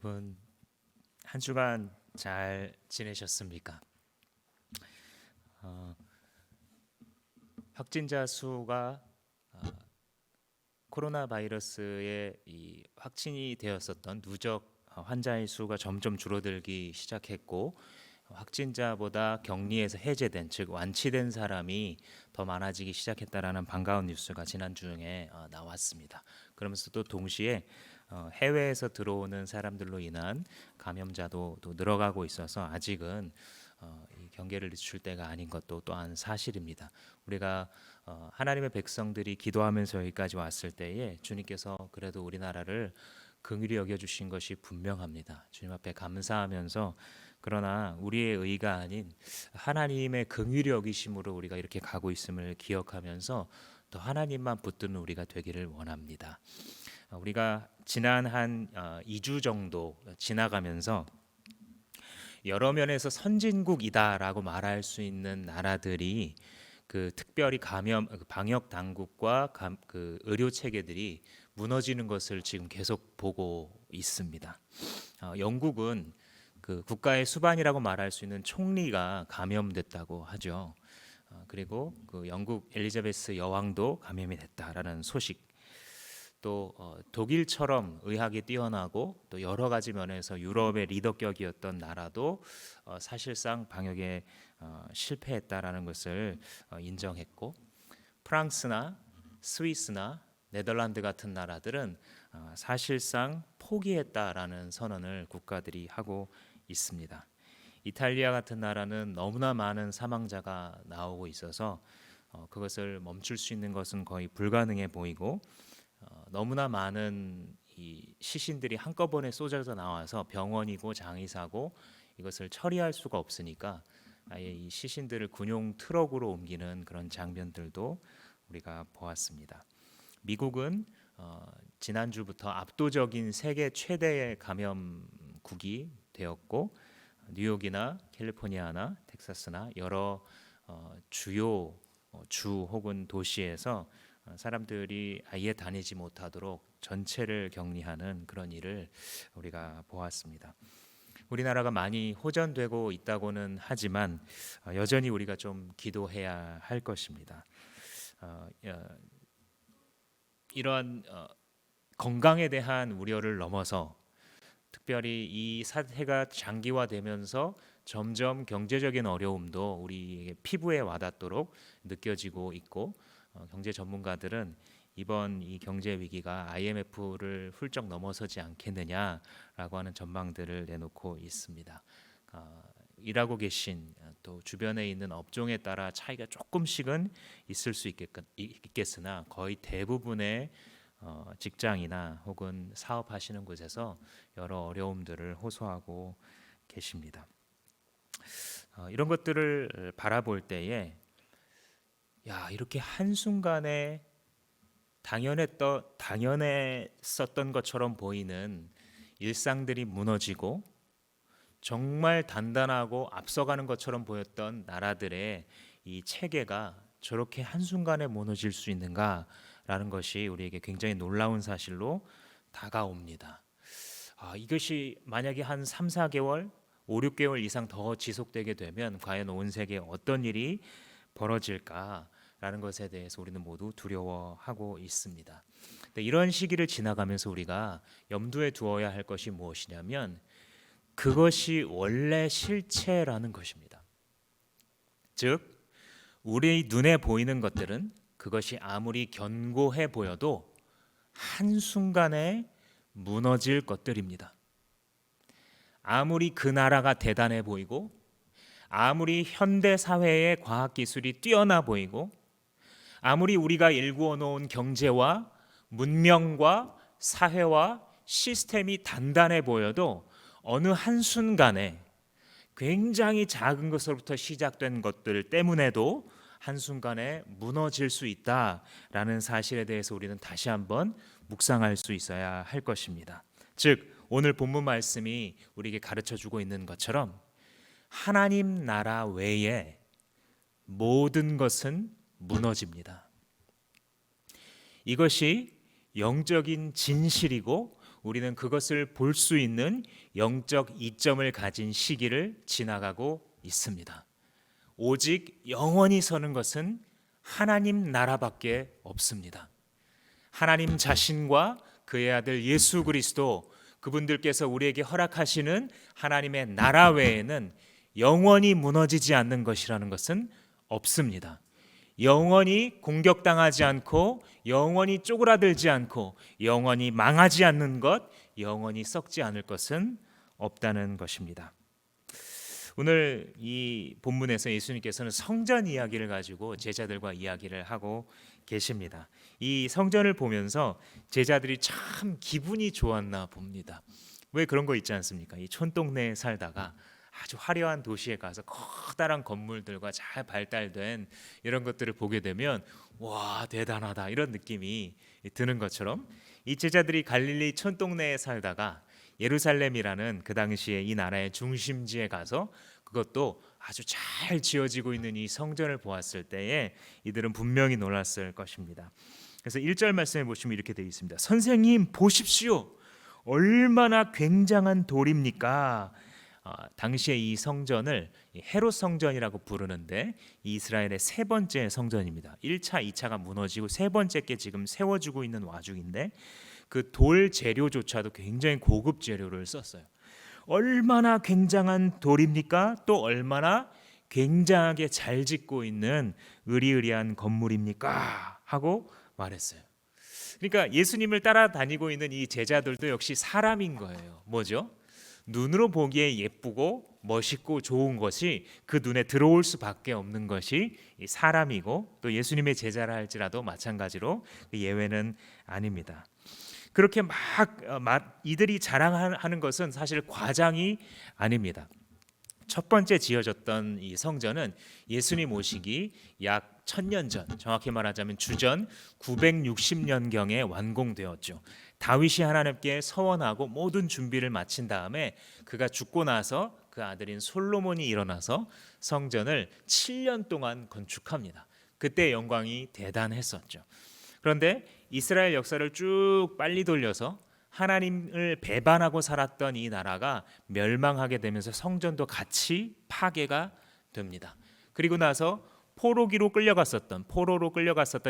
여러분 한 주간 잘 지내셨습니까? 어, 확진자 수가 코로나 바이러스의 이 확진이 되었었던 누적 환자의 수가 점점 줄어들기 시작했고 확진자보다 격리에서 해제된 즉 완치된 사람이 더 많아지기 시작했다라는 반가운 뉴스가 지난 주에 나왔습니다. 그러면서도 동시에 해외에서 들어오는 사람들로 인한 감염자도 또 늘어가고 있어서 아직은 이 경계를 늦출 때가 아닌 것도 또한 사실입니다. 우리가 하나님의 백성들이 기도하면서 여기까지 왔을 때에 주님께서 그래도 우리나라를 긍휼히 여겨주신 것이 분명합니다. 주님 앞에 감사하면서 그러나 우리의 의가 아닌 하나님의 긍휼히 여기심으로 우리가 이렇게 가고 있음을 기억하면서 또 하나님만 붙드는 우리가 되기를 원합니다. 우리가 지난 한 2주 정도 지나가면서 여러 면에서 선진국이다라고 말할 수 있는 나라들이 특별히 방역 당국과 의료 체계들이 무너지는 것을 지금 계속 보고 있습니다. 영국은 국가의 수반이라고 말할 수 있는 총리가 감염됐다고 하죠. 그리고 영국 엘리자베스 여왕도 감염이 됐다라는 소식. 또 독일처럼 의학이 뛰어나고 또 여러 가지 면에서 유럽의 리더격이었던 나라도 사실상 방역에 실패했다라는 것을 인정했고, 프랑스나 스위스나 네덜란드 같은 나라들은 사실상 포기했다라는 선언을 국가들이 하고 있습니다. 이탈리아 같은 나라는 너무나 많은 사망자가 나오고 있어서 그것을 멈출 수 있는 것은 거의 불가능해 보이고, 너무나 많은 이 시신들이 한꺼번에 쏟아져 나와서 병원이고 장의사고 이것을 처리할 수가 없으니까 아예 이 시신들을 군용 트럭으로 옮기는 그런 장면들도 우리가 보았습니다. 미국은 지난주부터 압도적인 세계 최대의 감염국이 되었고, 뉴욕이나 캘리포니아나 텍사스나 여러 주요 주 혹은 도시에서 사람들이 아예 다니지 못하도록 전체를 격리하는 그런 일을 우리가 보았습니다. 우리나라가 많이 호전되고 있다고는 하지만 여전히 우리가 좀 기도해야 할 것입니다. 이러한 건강에 대한 우려를 넘어서 특별히 이 사태가 장기화되면서 점점 경제적인 어려움도 우리에게 피부에 와닿도록 느껴지고 있고, 경제 전문가들은 이번 이 경제 위기가 IMF를 훌쩍 넘어서지 않겠느냐라고 하는 전망들을 내놓고 있습니다. 일하고 계신 또 주변에 있는 업종에 따라 차이가 조금씩은 있을 수 있겠으나 거의 대부분의 직장이나 혹은 사업하시는 곳에서 여러 어려움들을 호소하고 계십니다. 이런 것들을 바라볼 때에 이렇게 한순간에 당연했었던 것처럼 보이는 일상들이 무너지고 정말 단단하고 앞서가는 것처럼 보였던 나라들의 이 체계가 저렇게 한순간에 무너질 수 있는가라는 것이 우리에게 굉장히 놀라운 사실로 다가옵니다. 이것이 만약에 한 3, 4개월, 5, 6개월 이상 더 지속되게 되면 과연 온 세계에 어떤 일이 벌어질까라는 것에 대해서 우리는 모두 두려워하고 있습니다. 이런 시기를 지나가면서 우리가 염두에 두어야 할 것이 무엇이냐면 그것이 원래 실체라는 것입니다. 즉 우리 눈에 보이는 것들은 그것이 아무리 견고해 보여도 한순간에 무너질 것들입니다. 아무리 그 나라가 대단해 보이고 아무리 현대 사회의 과학기술이 뛰어나 보이고 아무리 우리가 일구어 놓은 경제와 문명과 사회와 시스템이 단단해 보여도 어느 한순간에 굉장히 작은 것으로부터 시작된 것들 때문에도 한순간에 무너질 수 있다라는 사실에 대해서 우리는 다시 한번 묵상할 수 있어야 할 것입니다. 즉 오늘 본문 말씀이 우리에게 가르쳐주고 있는 것처럼 하나님 나라 외에 모든 것은 무너집니다. 이것이 영적인 진실이고 우리는 그것을 볼 수 있는 영적 이점을 가진 시기를 지나가고 있습니다. 오직 영원히 서는 것은 하나님 나라밖에 없습니다. 하나님 자신과 그의 아들 예수 그리스도, 그분들께서 우리에게 허락하시는 하나님의 나라 외에는 영원히 무너지지 않는 것이라는 것은 없습니다. 영원히 공격당하지 않고, 영원히 쪼그라들지 않고, 영원히 망하지 않는 것, 영원히 썩지 않을 것은 없다는 것입니다. 오늘 이 본문에서 예수님께서는 성전 이야기를 가지고 제자들과 이야기를 하고 계십니다. 이 성전을 보면서 제자들이 참 기분이 좋았나 봅니다. 왜 그런 거 있지 않습니까? 이 촌동네에 살다가 아주 화려한 도시에 가서 커다란 건물들과 잘 발달된 이런 것들을 보게 되면 와, 대단하다, 이런 느낌이 드는 것처럼, 이 제자들이 갈릴리 촌동네에 살다가 예루살렘이라는 그 당시에 이 나라의 중심지에 가서 그것도 아주 잘 지어지고 있는 이 성전을 보았을 때에 이들은 분명히 놀랐을 것입니다. 그래서 1절 말씀에 보시면 이렇게 되어 있습니다. 선생님 보십시오, 얼마나 굉장한 돌입니까? 당시에 이 성전을 헤롯 성전이라고 부르는데 이스라엘의 세 번째 성전입니다. 1차, 2차가 무너지고 세 번째 게 지금 세워지고 있는 와중인데 그 돌 재료조차도 굉장히 고급 재료를 썼어요. 얼마나 굉장한 돌입니까? 또 얼마나 굉장하게 잘 짓고 있는 으리으리한 건물입니까? 하고 말했어요. 그러니까 예수님을 따라다니고 있는 이 제자들도 역시 사람인 거예요. 뭐죠? 눈으로 보기에 예쁘고 멋있고 좋은 것이 그 눈에 들어올 수밖에 없는 것이 사람이고, 또 예수님의 제자라 할지라도 마찬가지로 예외는 아닙니다. 그렇게 막 이들이 자랑하는 것은 사실 과장이 아닙니다. 첫 번째 지어졌던 이 성전은 예수님 오시기 약 1000년 전, 정확히 말하자면 주전 960년경에 완공되었죠. 다윗이 하나님께 서원하고 모든 준비를 마친 다음에 그가 죽고 나서 그 아들인 솔로몬이 일어나서 성전을 7년 동안 건축합니다. 그때 영광이 대단했었죠. 그런데 이스라엘 역사를 쭉 빨리 돌려서 하나님을 배반하고 살았던 이 나라가 멸망하게 되면서 성전도 같이 파괴가 됩니다. 그리고 나서 포로로 끌려갔었던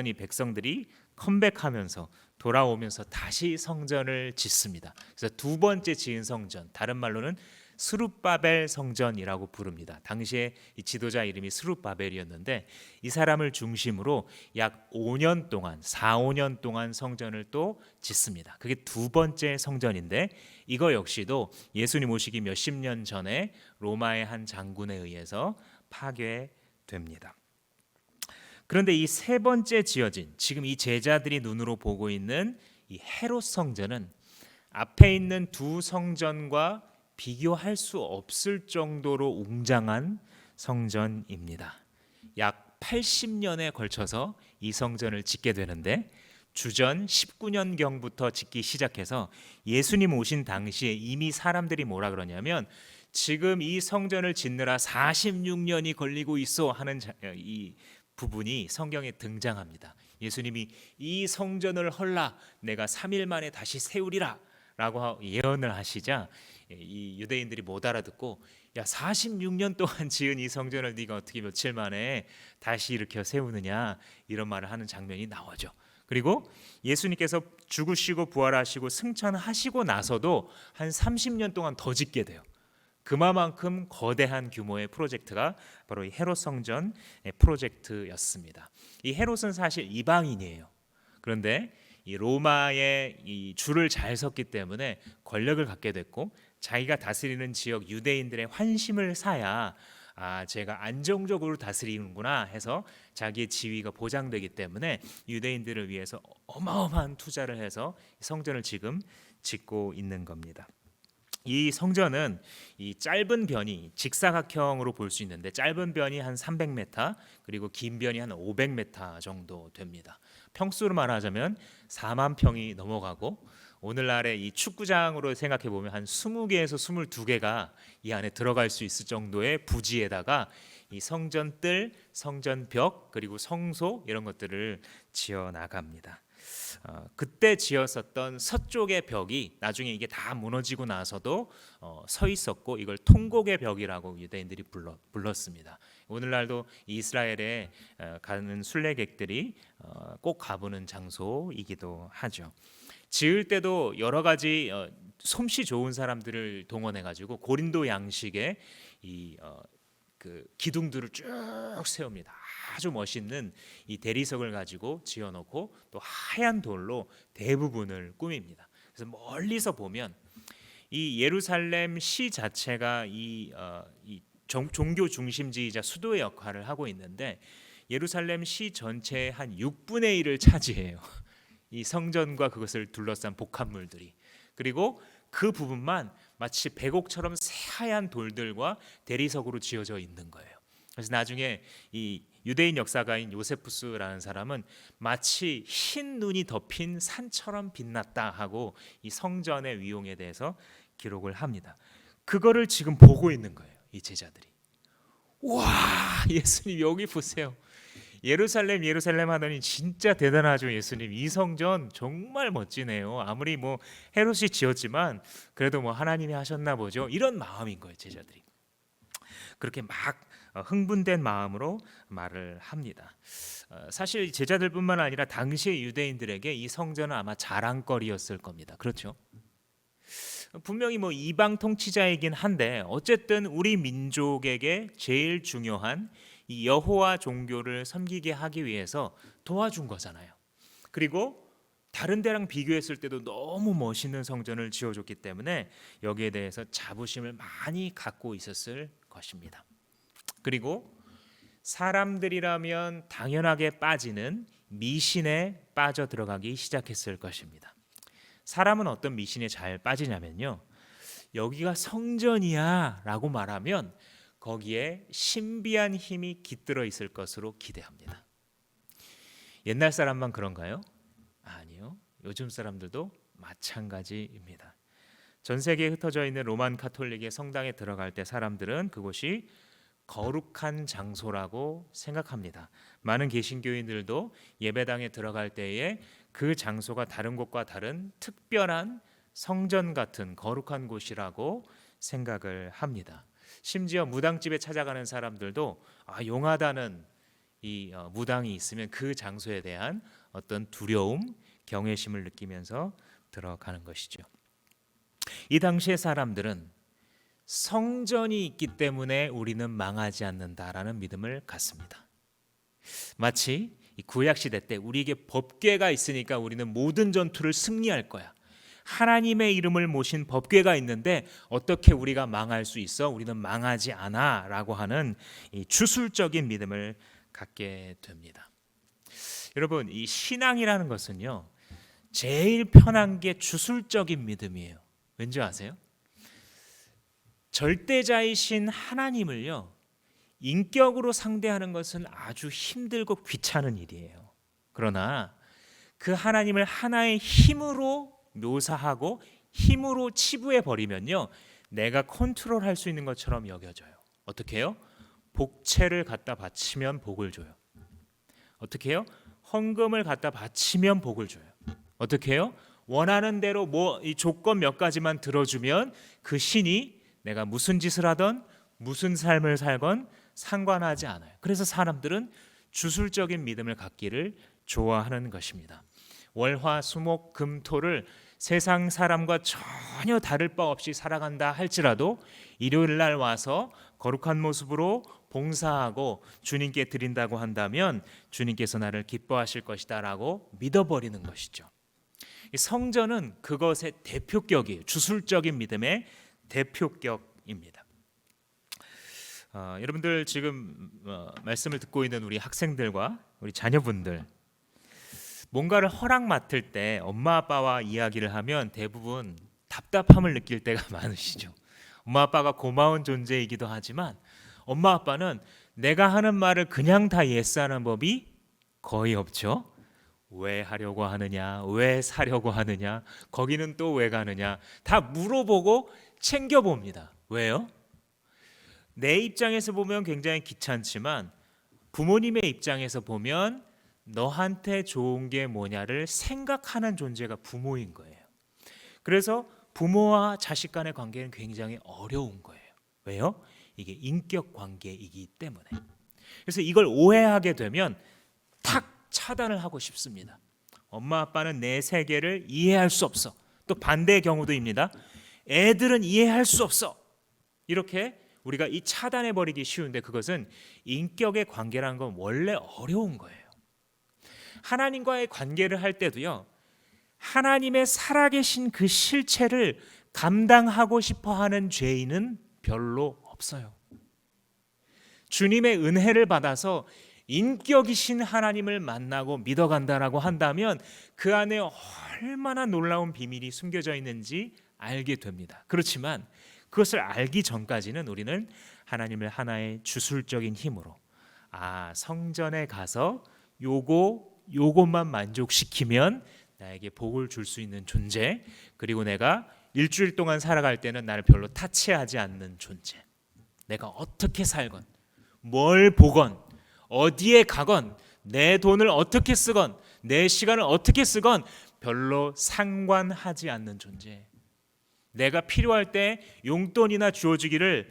이 백성들이 컴백하면서 돌아오면서 다시 성전을 짓습니다. 그래서 두 번째 지은 성전, 다른 말로는 스룹바벨 성전이라고 부릅니다. 당시에 이 지도자 이름이 스룹바벨이었는데 이 사람을 중심으로 약 5년 동안, 4-5년 동안 성전을 또 짓습니다. 그게 두 번째 성전인데 이거 역시도 예수님 오시기 몇십 년 전에 로마의 한 장군에 의해서 파괴됩니다. 그런데 이 세 번째 지어진, 지금 이 제자들이 눈으로 보고 있는 이 헤롯 성전은 앞에 있는 두 성전과 비교할 수 없을 정도로 웅장한 성전입니다. 약 80년에 걸쳐서 이 성전을 짓게 되는데 주전 19년경부터 짓기 시작해서 예수님 오신 당시에 이미 사람들이 뭐라 그러냐면 지금 이 성전을 짓느라 46년이 걸리고 있어 하는 이 부분이 성경에 등장합니다. 예수님이 이 성전을 헐라 내가 3일 만에 다시 세우리라 라고 예언을 하시자 이 유대인들이 못 알아듣고, 야, 46년 동안 지은 이 성전을 네가 어떻게 며칠 만에 다시 일으켜 세우느냐, 이런 말을 하는 장면이 나오죠. 그리고 예수님께서 죽으시고 부활하시고 승천하시고 나서도 한 30년 동안 더 짓게 돼요. 그만큼 거대한 규모의 프로젝트가 바로 이 헤롯 성전 프로젝트였습니다. 이 헤롯은 사실 이방인이에요. 그런데 이 로마의 이 줄을 잘 섰기 때문에 권력을 갖게 됐고, 자기가 다스리는 지역 유대인들의 환심을 사야 제가 안정적으로 다스리는구나 해서 자기의 지위가 보장되기 때문에 유대인들을 위해서 어마어마한 투자를 해서 성전을 지금 짓고 있는 겁니다. 이 성전은 이 짧은 변이 직사각형으로 볼 수 있는데 짧은 변이 한 300m 그리고 긴 변이 한 500m 정도 됩니다. 평수로 말하자면 4만 평이 넘어가고 오늘날의 이 축구장으로 생각해 보면 한 20개에서 22개가 이 안에 들어갈 수 있을 정도의 부지에다가 이 성전 뜰, 성전 벽 그리고 성소 이런 것들을 지어 나갑니다. 그때 지었었던 서쪽의 벽이 나중에 이게 다 무너지고 나서도 서 있었고 이걸 통곡의 벽이라고 유대인들이 불렀습니다. 오늘날도 이스라엘에 가는 순례객들이 꼭 가보는 장소이기도 하죠. 지을 때도 여러 가지 솜씨 좋은 사람들을 동원해 가지고 고린도 양식의 그 기둥들을 쭉 세웁니다. 아주 멋있는 이 대리석을 가지고 지어놓고 또 하얀 돌로 대부분을 꾸밉니다. 그래서 멀리서 보면 이 예루살렘 시 자체가 이 종교 중심지이자 수도의 역할을 하고 있는데 예루살렘 시 전체의 한 6분의 1을 차지해요. 이 성전과 그것을 둘러싼 복합물들이. 그리고 그 부분만 마치 백옥처럼 새하얀 돌들과 대리석으로 지어져 있는 거예요. 그래서 나중에 이 유대인 역사가인 요세푸스라는 사람은 마치 흰 눈이 덮인 산처럼 빛났다 하고 이 성전의 위용에 대해서 기록을 합니다. 그거를 지금 보고 있는 거예요, 이 제자들이. 와, 예수님 여기 보세요. 예루살렘 예루살렘 하더니 진짜 대단하죠. 예수님 이 성전 정말 멋지네요. 아무리 뭐 헤롯이 지었지만 그래도 뭐 하나님이 하셨나 보죠. 이런 마음인 거예요, 제자들이. 그렇게 막 흥분된 마음으로 말을 합니다. 사실 제자들뿐만 아니라 당시의 유대인들에게 이 성전은 아마 자랑거리였을 겁니다. 그렇죠? 분명히 뭐 이방 통치자이긴 한데 어쨌든 우리 민족에게 제일 중요한 이 여호와 종교를 섬기게 하기 위해서 도와준 거잖아요. 그리고 다른 데랑 비교했을 때도 너무 멋있는 성전을 지어줬기 때문에 여기에 대해서 자부심을 많이 갖고 있었을 것입니다. 그리고 사람들이라면 당연하게 빠지는 미신에 빠져 들어가기 시작했을 것입니다. 사람은 어떤 미신에 잘 빠지냐면요, 여기가 성전이야 라고 말하면 거기에 신비한 힘이 깃들어 있을 것으로 기대합니다. 옛날 사람만 그런가요? 아니요. 요즘 사람들도 마찬가지입니다. 전 세계에 흩어져 있는 로만 카톨릭의 성당에 들어갈 때 사람들은 그곳이 거룩한 장소라고 생각합니다. 많은 개신교인들도 예배당에 들어갈 때에 그 장소가 다른 곳과 다른 특별한 성전 같은 거룩한 곳이라고 생각을 합니다. 심지어 무당집에 찾아가는 사람들도 용하다는 이 무당이 있으면 그 장소에 대한 어떤 두려움, 경외심을 느끼면서 들어가는 것이죠. 이 당시의 사람들은 성전이 있기 때문에 우리는 망하지 않는다라는 믿음을 갖습니다. 마치 이 구약 시대 때 우리에게 법궤가 있으니까 우리는 모든 전투를 승리할 거야. 하나님의 이름을 모신 법궤가 있는데 어떻게 우리가 망할 수 있어? 우리는 망하지 않아 라고 하는 이 주술적인 믿음을 갖게 됩니다. 여러분, 이 신앙이라는 것은요, 제일 편한 게 주술적인 믿음이에요. 왠지 아세요? 절대자이신 하나님을요, 인격으로 상대하는 것은 아주 힘들고 귀찮은 일이에요. 그러나 그 하나님을 하나의 힘으로 묘사하고 힘으로 치부해 버리면요, 내가 컨트롤할 수 있는 것처럼 여겨져요. 어떻게 해요? 복채를 갖다 바치면 복을 줘요. 어떻게 해요? 헌금을 갖다 바치면 복을 줘요. 어떻게 해요? 원하는 대로 이 조건 몇 가지만 들어주면 그 신이 내가 무슨 짓을 하던 무슨 삶을 살건 상관하지 않아요. 그래서 사람들은 주술적인 믿음을 갖기를 좋아하는 것입니다. 월화수목금토를 세상 사람과 전혀 다를 바 없이 살아간다 할지라도 일요일 날 와서 거룩한 모습으로 봉사하고 주님께 드린다고 한다면 주님께서 나를 기뻐하실 것이다 라고 믿어버리는 것이죠. 성전은 그것의 대표격이에요. 주술적인 믿음의 대표격입니다. 여러분들 지금 말씀을 듣고 있는 우리 학생들과 우리 자녀분들, 뭔가를 허락 맡을 때 엄마 아빠와 이야기를 하면 대부분 답답함을 느낄 때가 많으시죠. 엄마 아빠가 고마운 존재이기도 하지만 엄마 아빠는 내가 하는 말을 그냥 다 예스하는 법이 거의 없죠. 왜 하려고 하느냐, 왜 사려고 하느냐, 거기는 또 왜 가느냐, 다 물어보고 챙겨봅니다. 왜요? 내 입장에서 보면 굉장히 귀찮지만 부모님의 입장에서 보면 너한테 좋은 게 뭐냐를 생각하는 존재가 부모인 거예요. 그래서 부모와 자식 간의 관계는 굉장히 어려운 거예요. 왜요? 이게 인격 관계이기 때문에. 그래서 이걸 오해하게 되면 탁 차단을 하고 싶습니다. 엄마 아빠는 내 세계를 이해할 수 없어. 또 반대의 경우도입니다. 애들은 이해할 수 없어. 이렇게 우리가 이 차단해 버리기 쉬운데, 그것은 인격의 관계라는 건 원래 어려운 거예요. 하나님과의 관계를 할 때도요, 하나님의 살아계신 그 실체를 감당하고 싶어 하는 죄인은 별로 없어요. 주님의 은혜를 받아서 인격이신 하나님을 만나고 믿어간다라고 한다면 그 안에 얼마나 놀라운 비밀이 숨겨져 있는지 알게 됩니다. 그렇지만 그것을 알기 전까지는 우리는 하나님을 하나의 주술적인 힘으로, 성전에 가서 요것만 만족시키면 나에게 복을 줄 수 있는 존재, 그리고 내가 일주일 동안 살아갈 때는 나를 별로 타치하지 않는 존재, 내가 어떻게 살건 뭘 보건 어디에 가건 내 돈을 어떻게 쓰건 내 시간을 어떻게 쓰건 별로 상관하지 않는 존재, 내가 필요할 때 용돈이나 주어주기를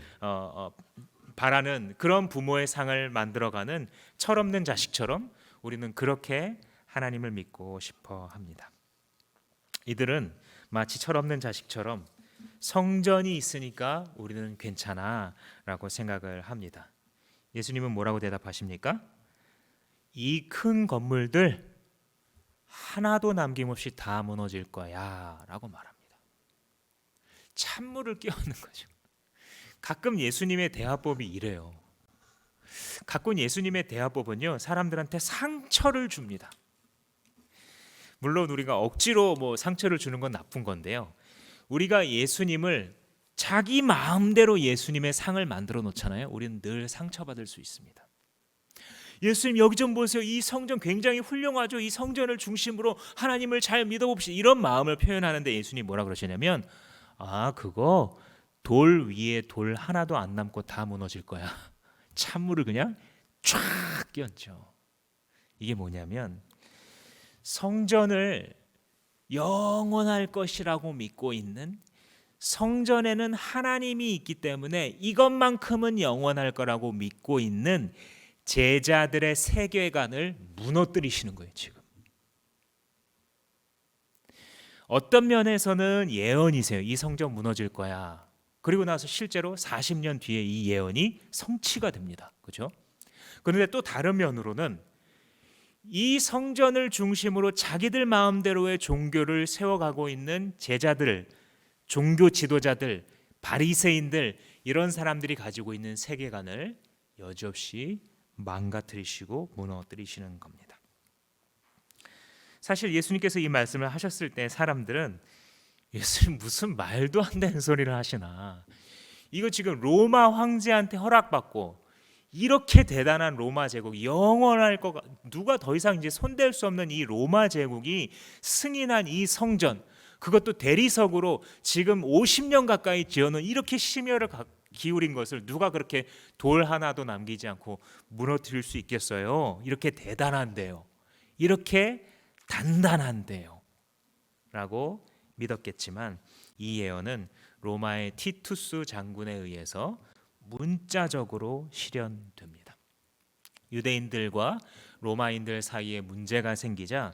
바라는 그런 부모의 상을 만들어가는 철없는 자식처럼 우리는 그렇게 하나님을 믿고 싶어 합니다. 이들은 마치 철없는 자식처럼 성전이 있으니까 우리는 괜찮아 라고 생각을 합니다. 예수님은 뭐라고 대답하십니까? 이 큰 건물들 하나도 남김없이 다 무너질 거야 라고 말합니다. 찬물을 끼얹는 거죠. 가끔 예수님의 대화법이 이래요. 가끔 예수님의 대화법은요, 사람들한테 상처를 줍니다. 물론 우리가 억지로 상처를 주는 건 나쁜 건데요, 우리가 예수님을 자기 마음대로 예수님의 상을 만들어 놓잖아요. 우리는 늘 상처받을 수 있습니다. 예수님 여기 좀 보세요. 이 성전 굉장히 훌륭하죠. 이 성전을 중심으로 하나님을 잘 믿어봅시다. 이런 마음을 표현하는데 예수님 뭐라 그러시냐면, 그거 돌 위에 돌 하나도 안 남고 다 무너질 거야. 찬물을 그냥 쫙 끼얹죠. 이게 뭐냐면, 성전을 영원할 것이라고 믿고 있는, 성전에는 하나님이 있기 때문에 이것만큼은 영원할 거라고 믿고 있는 제자들의 세계관을 무너뜨리시는 거예요. 지금 어떤 면에서는 예언이세요. 이 성전 무너질 거야. 그리고 나서 실제로 40년 뒤에 이 예언이 성취가 됩니다. 그렇죠? 그런데 또 다른 면으로는 이 성전을 중심으로 자기들 마음대로의 종교를 세워가고 있는 제자들, 종교 지도자들, 바리새인들, 이런 사람들이 가지고 있는 세계관을 여지없이 망가뜨리시고 무너뜨리시는 겁니다. 사실 예수님께서 이 말씀을 하셨을 때 사람들은 예수님 무슨 말도 안 되는 소리를 하시나, 이거 지금 로마 황제한테 허락받고 이렇게 대단한 로마 제국이 영원할 거, 누가 더 이상 이제 손댈 수 없는 이 로마 제국이 승인한 이 성전, 그것도 대리석으로 지금 50년 가까이 지어놓은, 이렇게 심혈을 기울인 것을 누가 그렇게 돌 하나도 남기지 않고 무너뜨릴 수 있겠어요? 이렇게 대단한데요, 이렇게 단단한데요 라고 믿었겠지만, 이 예언은 로마의 티투스 장군에 의해서 문자적으로 실현됩니다. 유대인들과 로마인들 사이에 문제가 생기자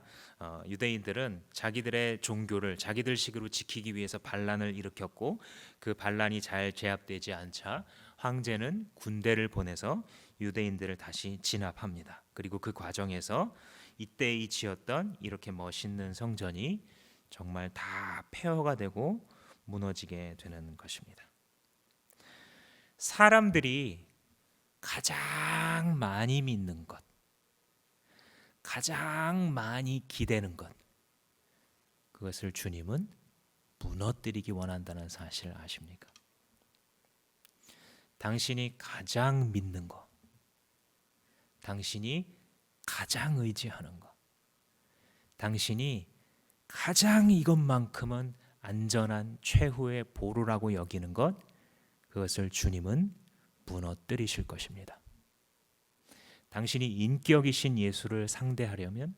유대인들은 자기들의 종교를 자기들식으로 지키기 위해서 반란을 일으켰고, 그 반란이 잘 제압되지 않자 황제는 군대를 보내서 유대인들을 다시 진압합니다. 그리고 그 과정에서 이때이 지었던 이렇게 멋있는 성전이 정말 다 폐허가 되고 무너지게 되는 것입니다. 사람들이 가장 많이 믿는 것, 가장 많이 기대는 것, 그것을 주님은 무너뜨리기 원한다는 사실을 아십니까? 당신이 가장 믿는 것, 당신이 가장 의지하는 것, 당신이 가장 이것만큼은 안전한 최후의 보루라고 여기는 것, 그것을 주님은 무너뜨리실 것입니다. 당신이 인격이신 예수를 상대하려면,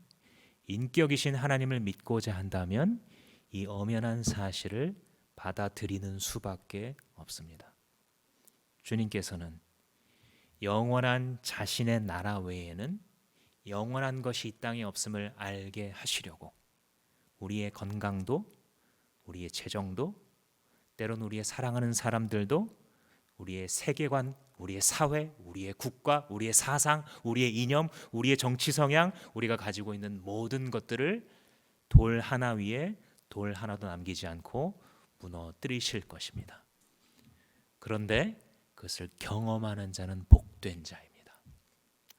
인격이신 하나님을 믿고자 한다면 이 엄연한 사실을 받아들이는 수밖에 없습니다. 주님께서는 영원한 자신의 나라 외에는 영원한 것이 이 땅에 없음을 알게 하시려고 우리의 건강도, 우리의 재정도, 때론 우리의 사랑하는 사람들도, 우리의 세계관, 우리의 사회, 우리의 국가, 우리의 사상, 우리의 이념, 우리의 정치 성향, 우리가 가지고 있는 모든 것들을 돌 하나 위에 돌 하나도 남기지 않고 무너뜨리실 것입니다. 그런데 그것을 경험하는 자는 복된 자입니다.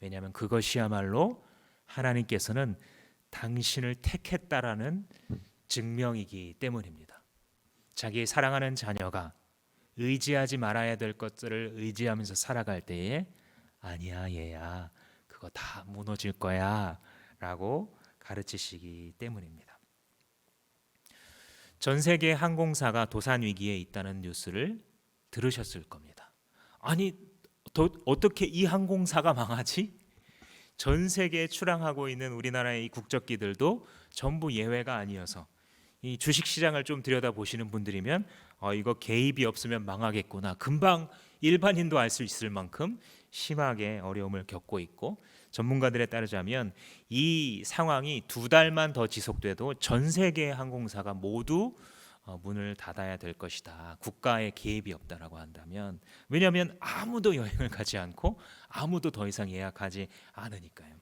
왜냐하면 그것이야말로 하나님께서는 당신을 택했다라는 증명이기 때문입니다. 자기의 사랑하는 자녀가 의지하지 말아야 될 것들을 의지하면서 살아갈 때에 아니야 얘야 그거 다 무너질 거야 라고 가르치시기 때문입니다. 전 세계 항공사가 도산 위기에 있다는 뉴스를 들으셨을 겁니다. 아니 어떻게 이 항공사가 망하지? 전 세계에 출항하고 있는 우리나라의 이 국적기들도 전부 예외가 아니어서 이 주식시장을 좀 들여다보시는 분들이면 이거 개입이 없으면 망하겠구나, 금방 일반인도 알 수 있을 만큼 심하게 어려움을 겪고 있고, 전문가들에 따르자면 이 상황이 2달만 더 지속돼도 전 세계의 항공사가 모두 문을 닫아야 될 것이다, 국가의 개입이 없다라고 한다면. 왜냐하면 아무도 여행을 가지 않고 아무도 더 이상 예약하지 않으니까요.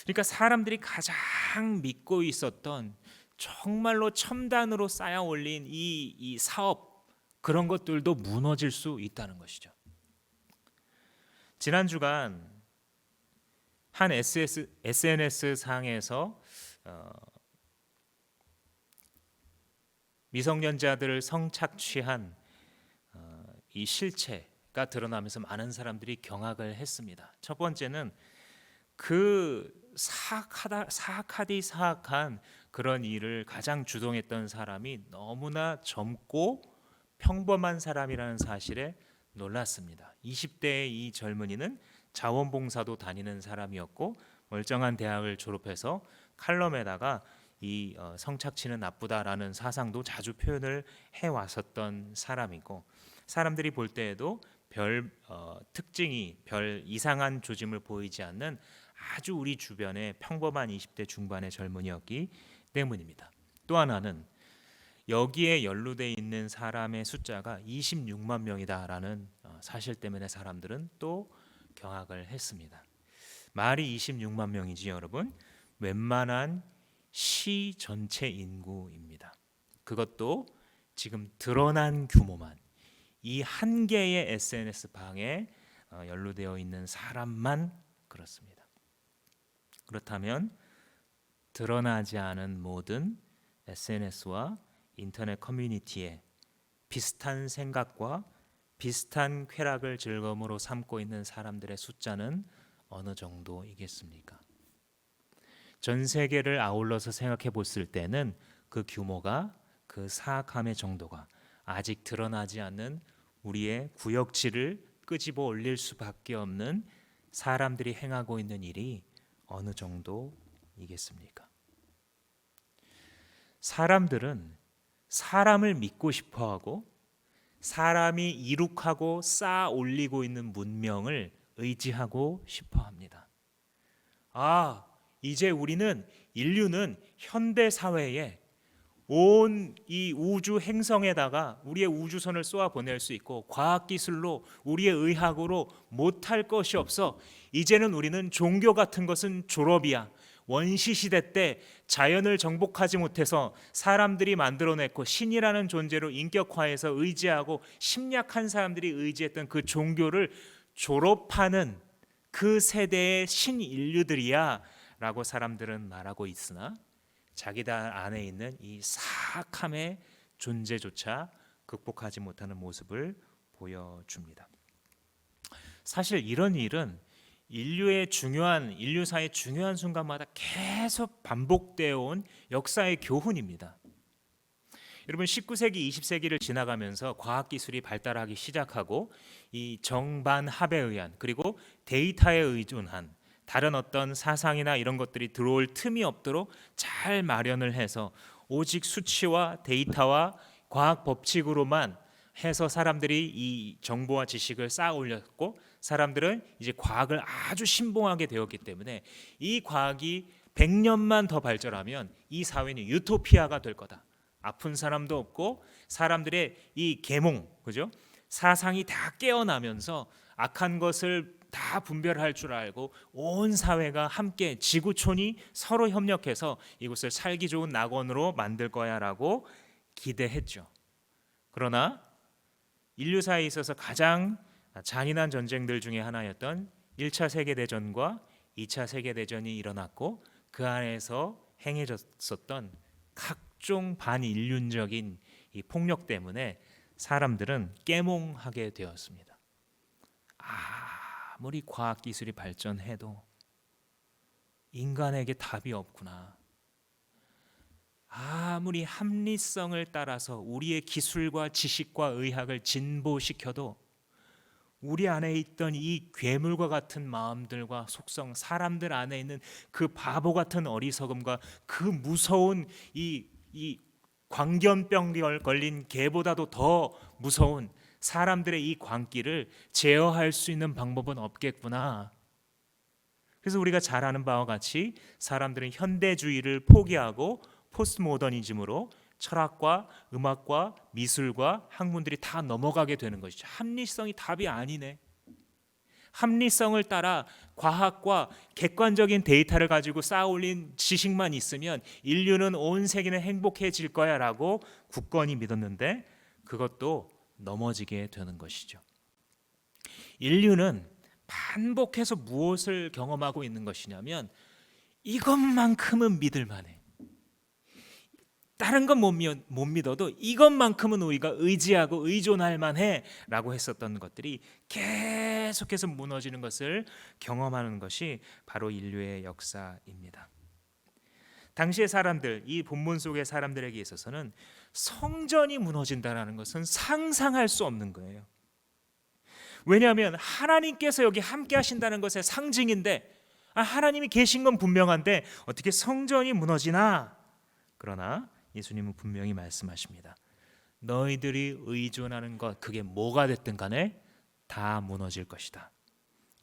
그러니까 사람들이 가장 믿고 있었던 정말로 첨단으로 쌓아 올린 이 사업, 그런 것들도 무너질 수 있다는 것이죠. 지난 주간 한 SNS 상에서 미성년자들을 성착취한 이 실체가 드러나면서 많은 사람들이 경악을 했습니다. 첫 번째는 그 사악한 그런 일을 가장 주동했던 사람이 너무나 젊고 평범한 사람이라는 사실에 놀랐습니다. 20대의 이 젊은이는 자원봉사도 다니는 사람이었고 멀쩡한 대학을 졸업해서 칼럼에다가 이 성착취는 나쁘다라는 사상도 자주 표현을 해왔었던 사람이고, 사람들이 볼 때에도 별 특징이, 별 이상한 조짐을 보이지 않는 아주 우리 주변의 평범한 20대 중반의 젊은이였기 때문입니다. 또 하나는 여기에 연루되어 있는 사람의 숫자가 26만 명이다라는 사실 때문에 사람들은 또 경악을 했습니다. 말이 26만 명이지 여러분, 웬만한 시 전체 인구입니다. 그것도 지금 드러난 규모만, 이 한 개의 SNS 방에 연루되어 있는 사람만 그렇습니다. 그렇다면 드러나지 않은 모든 SNS와 인터넷 커뮤니티에 비슷한 생각과 비슷한 쾌락을 즐거움으로 삼고 있는 사람들의 숫자는 어느 정도이겠습니까? 전 세계를 아울러서 생각해 봤을 때는 그 규모가, 그 사악함의 정도가 아직 드러나지 않는 우리의 구역질을 끄집어 올릴 수밖에 없는 사람들이 행하고 있는 일이 어느 정도이겠습니까? 사람들은 사람을 믿고 싶어하고 사람이 이룩하고 쌓아 올리고 있는 문명을 의지하고 싶어합니다. 이제 인류는 현대 사회에 온 이 우주 행성에다가 우리의 우주선을 쏘아 보낼 수 있고, 과학기술로 우리의 의학으로 못할 것이 없어. 이제는 우리는 종교 같은 것은 졸업이야. 원시시대 때 자연을 정복하지 못해서 사람들이 만들어냈고 신이라는 존재로 인격화해서 의지하고 심약한 사람들이 의지했던 그 종교를 졸업하는 그 세대의 신인류들이야 라고 사람들은 말하고 있으나, 자기들 안에 있는 이 사악함의 존재조차 극복하지 못하는 모습을 보여줍니다. 사실 이런 일은 인류사의 중요한 순간마다 계속 반복되어 온 역사의 교훈입니다. 여러분 19세기, 20세기를 지나가면서 과학기술이 발달하기 시작하고 이 정반합에 의한 그리고 데이터에 의존한 다른 어떤 사상이나 이런 것들이 들어올 틈이 없도록 잘 마련을 해서 오직 수치와 데이터와 과학 법칙으로만 해서 사람들이 이 정보와 지식을 쌓아 올렸고 사람들은 이제 과학을 아주 신봉하게 되었기 때문에 이 과학이 100년만 더 발전하면 이 사회는 유토피아가 될 거다. 아픈 사람도 없고 사람들의 이 계몽, 그죠? 사상이 다 깨어나면서 악한 것을 다 분별할 줄 알고 온 사회가 함께 지구촌이 서로 협력해서 이곳을 살기 좋은 낙원으로 만들 거야라고 기대했죠. 그러나 인류사에 있어서 가장 잔인한 전쟁들 중에 하나였던 1차 세계대전과 2차 세계대전이 일어났고 그 안에서 행해졌었던 각종 반인륜적인 이 폭력 때문에 사람들은 깨몽하게 되었습니다. 아무리 과학기술이 발전해도 인간에게 답이 없구나. 아무리 합리성을 따라서 우리의 기술과 지식과 의학을 진보시켜도 우리 안에 있던 이 괴물과 같은 마음들과 속성, 사람들 안에 있는 그 바보 같은 어리석음과 그 무서운 이 광견병 걸린 개보다도 더 무서운 사람들의 이 광기를 제어할 수 있는 방법은 없겠구나. 그래서 우리가 잘 아는 바와 같이 사람들은 현대주의를 포기하고 포스트모더니즘으로 철학과 음악과 미술과 학문들이 다 넘어가게 되는 것이죠. 합리성이 답이 아니네. 합리성을 따라 과학과 객관적인 데이터를 가지고 쌓아올린 지식만 있으면 인류는 온 세계는 행복해질 거야라고 굳건히 믿었는데 그것도 넘어지게 되는 것이죠. 인류는 반복해서 무엇을 경험하고 있는 것이냐면 이것만큼은 믿을 만해. 다른 건 못 믿어도 이것만큼은 우리가 의지하고 의존할 만해 라고 했었던 것들이 계속해서 무너지는 것을 경험하는 것이 바로 인류의 역사입니다. 당시의 사람들, 이 본문 속의 사람들에게 있어서는 성전이 무너진다는 것은 상상할 수 없는 거예요. 왜냐하면 하나님께서 여기 함께 하신다는 것의 상징인데 하나님이 계신 건 분명한데 어떻게 성전이 무너지나? 그러나 예수님은 분명히 말씀하십니다. 너희들이 의존하는 것 그게 뭐가 됐든 간에 다 무너질 것이다.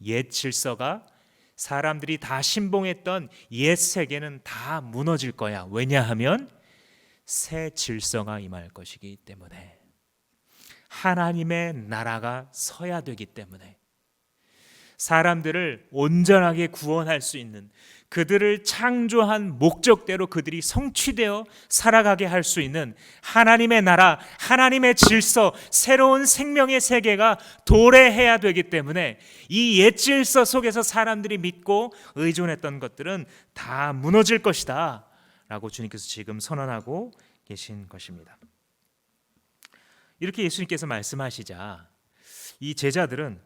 옛 질서가 사람들이 다 신봉했던 옛 세계는 다 무너질 거야. 왜냐하면 새 질서가 임할 것이기 때문에 하나님의 나라가 서야 되기 때문에 사람들을 온전하게 구원할 수 있는 그들을 창조한 목적대로 그들이 성취되어 살아가게 할 수 있는 하나님의 나라, 하나님의 질서, 새로운 생명의 세계가 도래해야 되기 때문에 이 옛 질서 속에서 사람들이 믿고 의존했던 것들은 다 무너질 것이다 라고 주님께서 지금 선언하고 계신 것입니다. 이렇게 예수님께서 말씀하시자 이 제자들은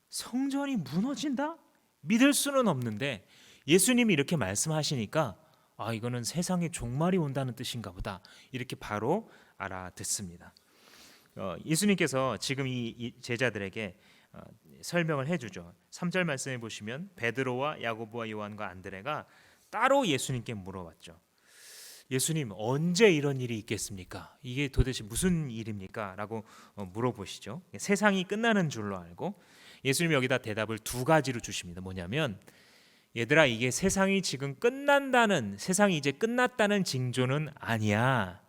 성전이 무너진다? 믿을 수는 없는데 예수님이 이렇게 말씀하시니까 이거는 세상에 종말이 온다는 뜻인가 보다 이렇게 바로 알아듣습니다. 예수님께서 지금 이 제자들에게 설명을 해주죠. 3절 말씀해 보시면 베드로와 야고보와 요한과 안드레가 따로 예수님께 물어봤죠. 예수님 언제 이런 일이 있겠습니까? 이게 도대체 무슨 일입니까? 라고 물어보시죠. 세상이 끝나는 줄로 알고 예수님이 여기다 대답을 두 가지로 주십니다. 뭐냐면 얘들아 이게 세상이 지금 끝난다는 세상이 이제 끝났다는 징조는 아니야.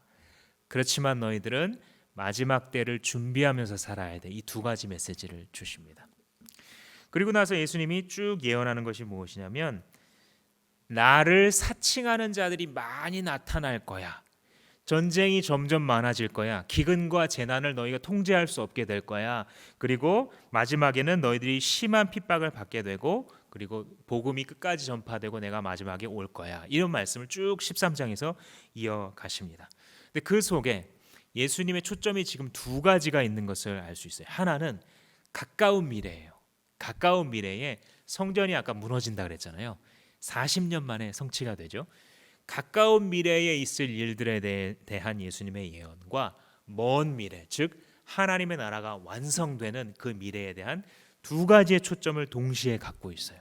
그렇지만 너희들은 마지막 때를 준비하면서 살아야 돼. 이 두 가지 메시지를 주십니다. 그리고 나서 예수님이 쭉 예언하는 것이 무엇이냐면 나를 사칭하는 자들이 많이 나타날 거야. 전쟁이 점점 많아질 거야. 기근과 재난을 너희가 통제할 수 없게 될 거야. 그리고 마지막에는 너희들이 심한 핍박을 받게 되고 그리고 복음이 끝까지 전파되고 내가 마지막에 올 거야. 이런 말씀을 쭉 13장에서 이어가십니다. 근데 그 속에 예수님의 초점이 지금 두 가지가 있는 것을 알 수 있어요. 하나는 가까운 미래예요. 가까운 미래에 성전이 아까 무너진다 그랬잖아요. 40년 만에 성취가 되죠. 가까운 미래에 있을 일들에 대한 예수님의 예언과 먼 미래, 즉 하나님의 나라가 완성되는 그 미래에 대한 두 가지의 초점을 동시에 갖고 있어요.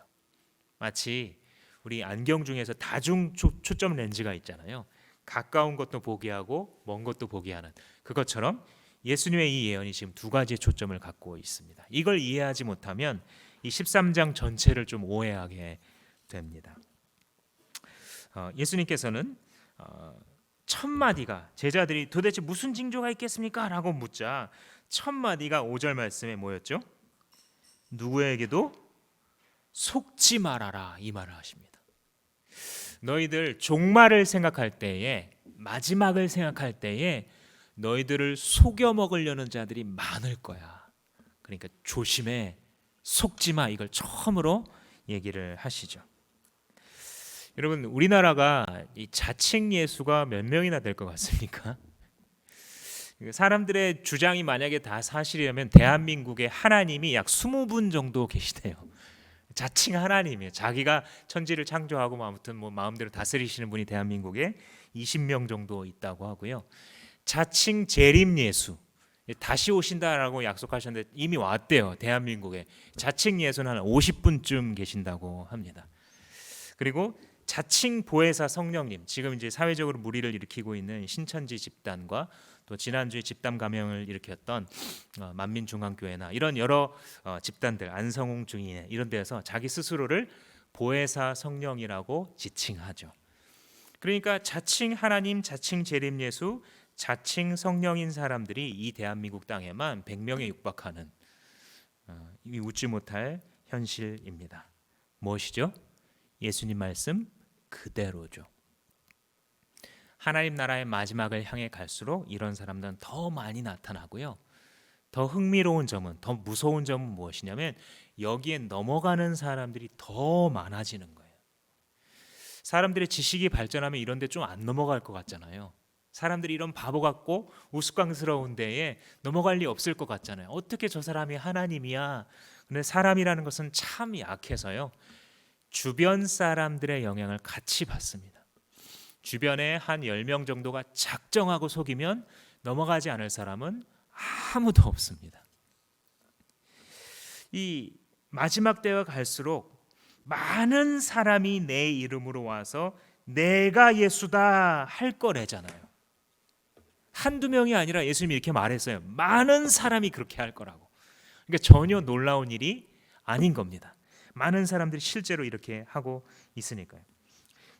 마치 우리 안경 중에서 다중 초점 렌즈가 있잖아요. 가까운 것도 보게 하고 먼 것도 보게 하는 그것처럼 예수님의 이 예언이 지금 두 가지의 초점을 갖고 있습니다. 이걸 이해하지 못하면 이 13장 전체를 좀 오해하게 됩니다. 예수님께서는 첫 마디가 제자들이 도대체 무슨 징조가 있겠습니까? 라고 묻자 첫 마디가 5절 말씀에 뭐였죠? 누구에게도 속지 말아라 이 말을 하십니다. 너희들 종말을 생각할 때에 마지막을 생각할 때에 너희들을 속여 먹으려는 자들이 많을 거야. 그러니까 조심해. 속지 마. 이걸 처음으로 얘기를 하시죠. 여러분 우리나라가 이 자칭 예수가 몇 명이나 될 것 같습니까? 사람들의 주장이 만약에 다 사실이라면 대한민국에 하나님이 약 20분 정도 계시대요. 자칭 하나님이에요. 자기가 천지를 창조하고 아무튼 뭐 마음대로 다스리시는 분이 대한민국에 20명 정도 있다고 하고요. 자칭 재림 예수 다시 오신다라고 약속하셨는데 이미 왔대요. 대한민국에 자칭 예수는 한 50분쯤 계신다고 합니다. 그리고 자칭 보혜사 성령님 지금 이제 사회적으로 물의를 일으키고 있는 신천지 집단과 또 지난주에 집단 감염을 일으켰던 만민중앙교회나 이런 여러 집단들 안성홍 중인 이런 데서 자기 스스로를 보혜사 성령이라고 지칭하죠. 그러니까 자칭 하나님, 자칭 재림 예수, 자칭 성령인 사람들이 이 대한민국 땅에만 100명에 육박하는 이 웃지 못할 현실입니다. 무엇이죠? 예수님 말씀 그대로죠. 하나님 나라의 마지막을 향해 갈수록 이런 사람들은 더 많이 나타나고요. 더 흥미로운 점은, 더 무서운 점은 무엇이냐면 여기에 넘어가는 사람들이 더 많아지는 거예요. 사람들의 지식이 발전하면 이런 데 좀 안 넘어갈 것 같잖아요. 사람들이 이런 바보 같고 우스꽝스러운 데에 넘어갈 리 없을 것 같잖아요. 어떻게 저 사람이 하나님이야? 근데 사람이라는 것은 참 약해서요. 주변 사람들의 영향을 같이 받습니다. 주변에 한 10명 정도가 작정하고 속이면 넘어가지 않을 사람은 아무도 없습니다. 이 마지막 때가 갈수록 많은 사람이 내 이름으로 와서 내가 예수다 할 거래잖아요. 한두 명이 아니라 예수님이 이렇게 말했어요. 많은 사람이 그렇게 할 거라고. 그러니까 전혀 놀라운 일이 아닌 겁니다. 많은 사람들이 실제로 이렇게 하고 있으니까요.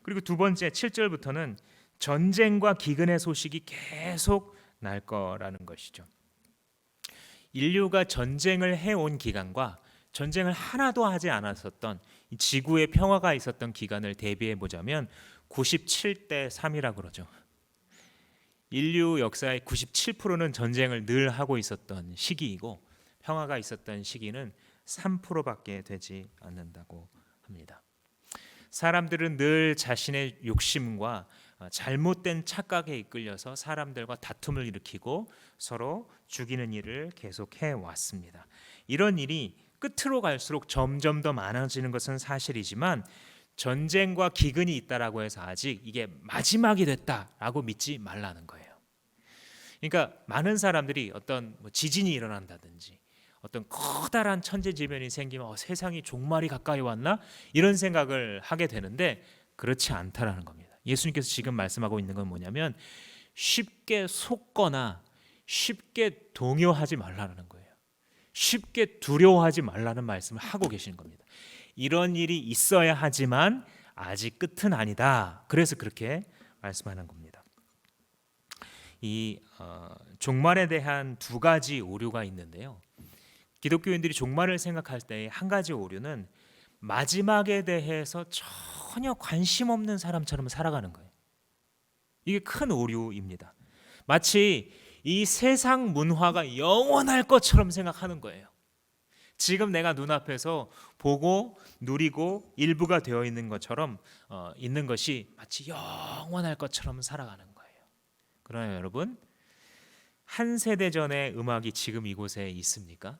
그리고 두 번째 7절부터는 전쟁과 기근의 소식이 계속 날 거라는 것이죠. 인류가 전쟁을 해온 기간과 전쟁을 하나도 하지 않았었던 이 지구의 평화가 있었던 기간을 대비해 보자면 97대 3이라고 그러죠. 인류 역사의 97%는 전쟁을 늘 하고 있었던 시기이고 평화가 있었던 시기는 3%밖에 되지 않는다고 합니다. 사람들은 늘 자신의 욕심과 잘못된 착각에 이끌려서 사람들과 다툼을 일으키고 서로 죽이는 일을 계속해 왔습니다. 이런 일이 끝으로 갈수록 점점 더 많아지는 것은 사실이지만 전쟁과 기근이 있다라고 해서 아직 이게 마지막이 됐다라고 믿지 말라는 거예요. 그러니까 많은 사람들이 어떤 지진이 일어난다든지 어떤 커다란 천재지변이 생기면 세상이 종말이 가까이 왔나? 이런 생각을 하게 되는데 그렇지 않다라는 겁니다. 예수님께서 지금 말씀하고 있는 건 뭐냐면 쉽게 속거나 쉽게 동요하지 말라는 거예요. 쉽게 두려워하지 말라는 말씀을 하고 계시는 겁니다. 이런 일이 있어야 하지만 아직 끝은 아니다. 그래서 그렇게 말씀하는 겁니다. 이 종말에 대한 두 가지 오류가 있는데요. 기독교인들이 종말을 생각할 때 한 가지 오류는 마지막에 대해서 전혀 관심 없는 사람처럼 살아가는 거예요. 이게 큰 오류입니다. 마치 이 세상 문화가 영원할 것처럼 생각하는 거예요. 지금 내가 눈앞에서 보고 누리고 일부가 되어 있는 것처럼 있는 것이 마치 영원할 것처럼 살아가는 거예요. 그러나 여러분, 한 세대 전의 음악이 지금 이곳에 있습니까?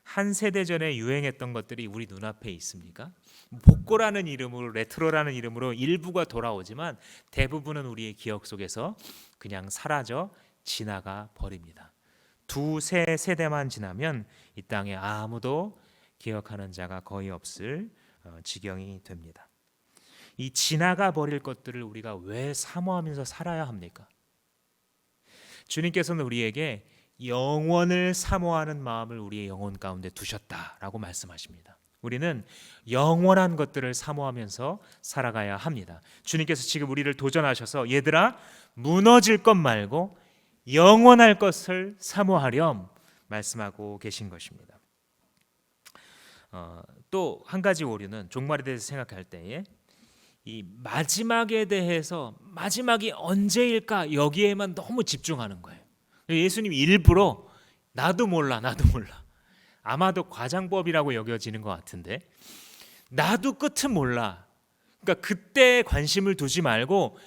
한 세대 전에 유행했던 것들이 우리 눈앞에 있습니까? 복고라는 이름으로, 레트로라는 이름으로 일부가 돌아오지만 대부분은 우리의 기억 속에서 그냥 사라져 지나가 버립니다. 두세 세대만 지나면 이 땅에 아무도 기억하는 자가 거의 없을 지경이 됩니다. 이 지나가 버릴 것들을 우리가 왜 사모하면서 살아야 합니까? 주님께서는 우리에게 영원을 사모하는 마음을 우리의 영혼 가운데 두셨다라고 말씀하십니다. 우리는 영원한 것들을 사모하면서 살아가야 합니다. 주님께서 지금 우리를 도전하셔서 얘들아 무너질 것 말고 영원할 것을 사모하렴 말씀하고 계신 것입니다. 또 한 가지 오류는 종말에 대해서 생각할 때에 이 마지막에 대해서 마지막이 언제일까 여기에만 너무 집중하는 거예요. 예수님이 일부러 나도 몰라 아마도 과장법이라고 여겨지는 것 같은데 나도 끝은 몰라. 그러니까 그때 관심을 두지 말고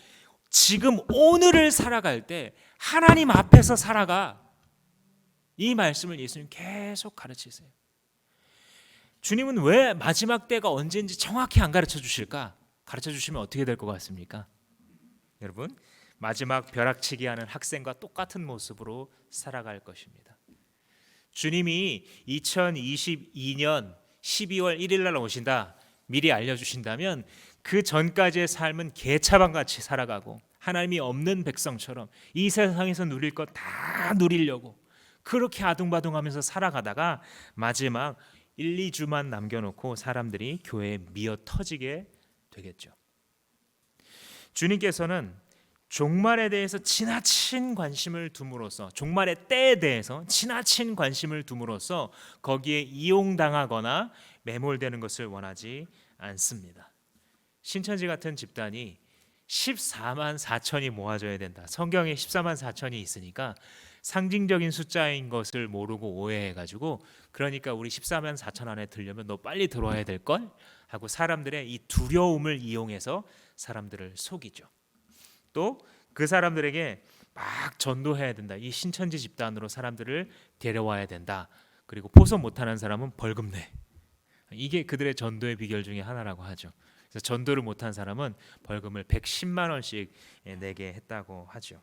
지금 오늘을 살아갈 때 하나님 앞에서 살아가. 이 말씀을 예수님 계속 가르치세요. 주님은 왜 마지막 때가 언제인지 정확히 안 가르쳐 주실까? 가르쳐 주시면 어떻게 될 것 같습니까? 여러분, 마지막 벼락치기 하는 학생과 똑같은 모습으로 살아갈 것입니다. 주님이 2022년 12월 1일 날 오신다 미리 알려주신다면 그 전까지의 삶은 개차반같이 살아가고 하나님이 없는 백성처럼 이 세상에서 누릴 것 다 누리려고 그렇게 아둥바둥하면서 살아가다가 마지막 1, 2주만 남겨놓고 사람들이 교회에 미어 터지게 되겠죠. 주님께서는 종말에 대해서 지나친 관심을 둠으로써 종말의 때에 대해서 지나친 관심을 둠으로써 거기에 이용당하거나 매몰되는 것을 원하지 않습니다. 신천지 같은 집단이 14만 4천이 모아져야 된다. 성경에 14만 4천이 있으니까 상징적인 숫자인 것을 모르고 오해해가지고 그러니까 우리 14만 4천 안에 들려면 너 빨리 들어와야 될걸? 하고 사람들의 이 두려움을 이용해서 사람들을 속이죠. 또 그 사람들에게 막 전도해야 된다. 이 신천지 집단으로 사람들을 데려와야 된다. 그리고 포섭 못하는 사람은 벌금 내. 이게 그들의 전도의 비결 중에 하나라고 하죠. 그래서 전도를 못한 사람은 벌금을 110만 원씩 내게 했다고 하죠.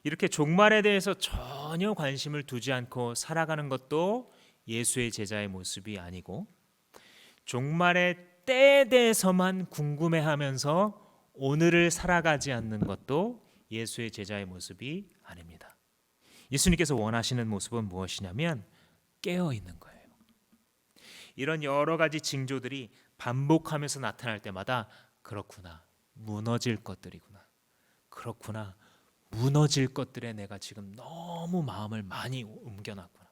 이렇게 종말에 대해서 전혀 관심을 두지 않고 살아가는 것도 예수의 제자의 모습이 아니고 종말의 때에 대해서만 궁금해하면서 오늘을 살아가지 않는 것도 예수의 제자의 모습이 아닙니다. 예수님께서 원하시는 모습은 무엇이냐면 깨어 있는 거예요. 이런 여러 가지 징조들이 반복하면서 나타날 때마다 그렇구나, 무너질 것들이구나, 그렇구나, 무너질 것들에 내가 지금 너무 마음을 많이 옮겨놨구나.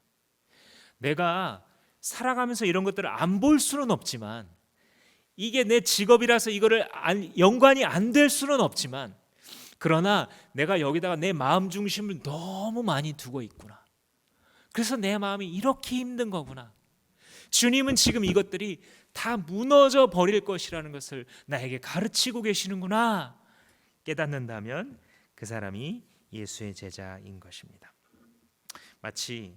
내가 살아가면서 이런 것들을 안 볼 수는 없지만 이게 내 직업이라서 이거를 연관이 안 될 수는 없지만 그러나 내가 여기다가 내 마음 중심을 너무 많이 두고 있구나. 그래서 내 마음이 이렇게 힘든 거구나. 주님은 지금 이것들이 다 무너져 버릴 것이라는 것을 나에게 가르치고 계시는구나 깨닫는다면 그 사람이 예수의 제자인 것입니다. 마치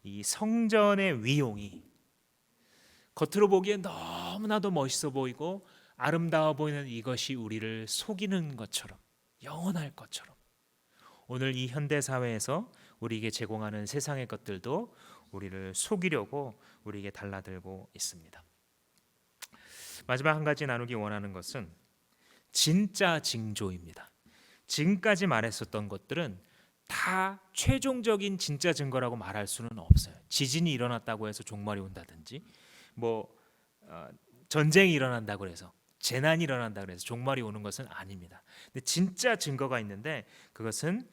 이 성전의 위용이 겉으로 보기엔 너무나도 멋있어 보이고 아름다워 보이는 이것이 우리를 속이는 것처럼 영원할 것처럼 오늘 이 현대 사회에서 우리에게 제공하는 세상의 것들도 우리를 속이려고 우리에게 달라들고 있습니다. 마지막 한 가지 나누기 원하는 것은 진짜 징조입니다. 지금까지 말했었던 것들은 다 최종적인 진짜 증거라고 말할 수는 없어요. 지진이 일어났다고 해서 종말이 온다든지 전쟁이 일어난다고 해서 재난이 일어난다고 해서 종말이 오는 것은 아닙니다. 근데 진짜 증거가 있는데 그것은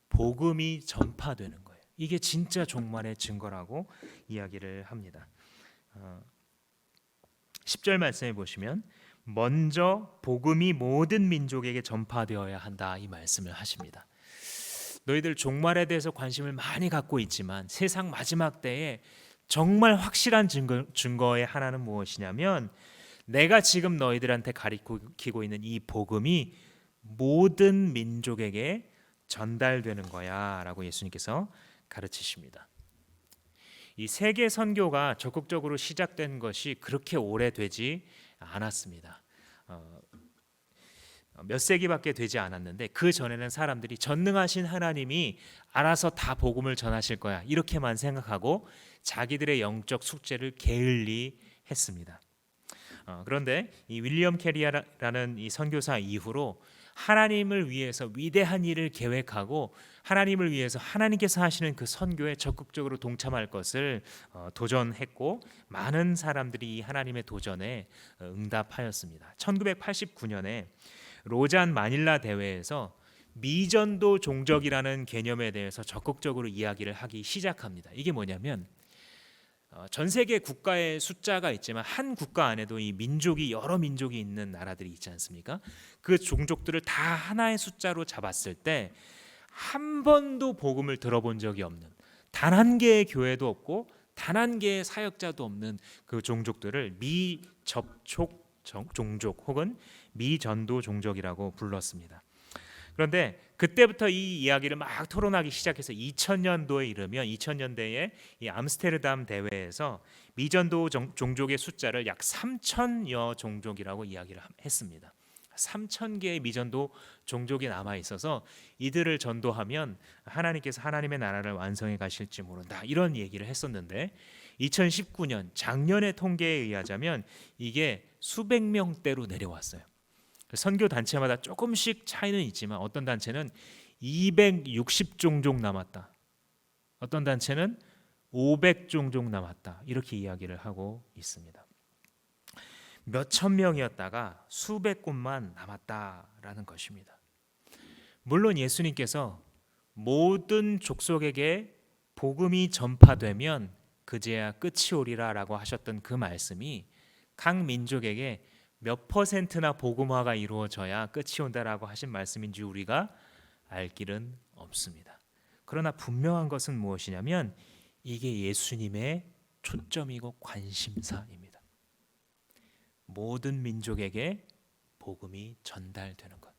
복음이 전파되는 거예요. 이게 진짜 종말의 증거라고 이야기를 합니다. 10절 말씀해 보시면 먼저 복음이 모든 민족에게 전파되어야 한다 이 말씀을 하십니다. 너희들 종말에 대해서 관심을 많이 갖고 있지만 세상 마지막 때에 정말 확실한 증거의 하나는 무엇이냐면 내가 지금 너희들한테 가리키고 있는 이 복음이 모든 민족에게 전달되는 거야 라고 예수님께서 가르치십니다. 이 세계 선교가 적극적으로 시작된 것이 그렇게 오래되지 않았습니다. 몇 세기밖에 되지 않았는데 그 전에는 사람들이 전능하신 하나님이 알아서 다 복음을 전하실 거야 이렇게만 생각하고 자기들의 영적 숙제를 게을리 했습니다. 그런데 이 윌리엄 캐리라는 이 선교사 이후로 하나님을 위해서 위대한 일을 계획하고 하나님을 위해서 하나님께서 하시는 그 선교에 적극적으로 동참할 것을 도전했고 많은 사람들이 이 하나님의 도전에 응답하였습니다. 1989년에 로잔 마닐라 대회에서 미전도 종족이라는 개념에 대해서 적극적으로 이야기를 하기 시작합니다. 이게 뭐냐면 전 세계 국가의 숫자가 있지만 한 국가 안에도 이 민족이 여러 민족이 있는 나라들이 있지 않습니까? 그 종족들을 다 하나의 숫자로 잡았을 때 한 번도 복음을 들어본 적이 없는 단 한 개의 교회도 없고 단 한 개의 사역자도 없는 그 종족들을 미접촉 종족 혹은 미전도 종족이라고 불렀습니다. 그런데 그때부터 이 이야기를 막 토론하기 시작해서 2000년도에 이르면 2000년대에 이 암스테르담 대회에서 미전도 종족의 숫자를 약 3,000여 종족이라고 이야기를 했습니다. 3,000개의 미전도 종족이 남아 있어서 이들을 전도하면 하나님께서 하나님의 나라를 완성해 가실지 모른다 이런 얘기를 했었는데 2019년 작년의 통계에 의하자면 이게 수백 명대로 내려왔어요. 선교 단체마다 조금씩 차이는 있지만 어떤 단체는 260종족 남았다. 어떤 단체는 500종족 남았다. 이렇게 이야기를 하고 있습니다. 몇천 명이었다가 수백 곳만 남았다라는 것입니다. 물론 예수님께서 모든 족속에게 복음이 전파되면 그제야 끝이 오리라라고 하셨던 그 말씀이 각 민족에게 몇 퍼센트나 복음화가 이루어져야 끝이 온다라고 하신 말씀인지 우리가 알 길은 없습니다. 그러나 분명한 것은 무엇이냐면 이게 예수님의 초점이고 관심사입니다. 모든 민족에게 복음이 전달되는 것.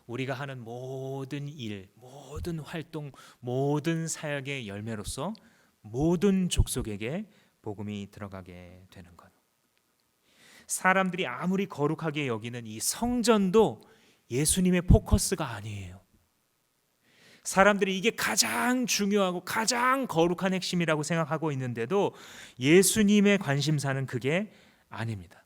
우리가 하는 모든 일, 모든 활동, 모든 사역의 열매로서 모든 족속에게 복음이 들어가게 되는 것. 사람들이 아무리 거룩하게 여기는 이 성전도 예수님의 포커스가 아니에요. 사람들이 이게 가장 중요하고 가장 거룩한 핵심이라고 생각하고 있는데도 예수님의 관심사는 그게 아닙니다.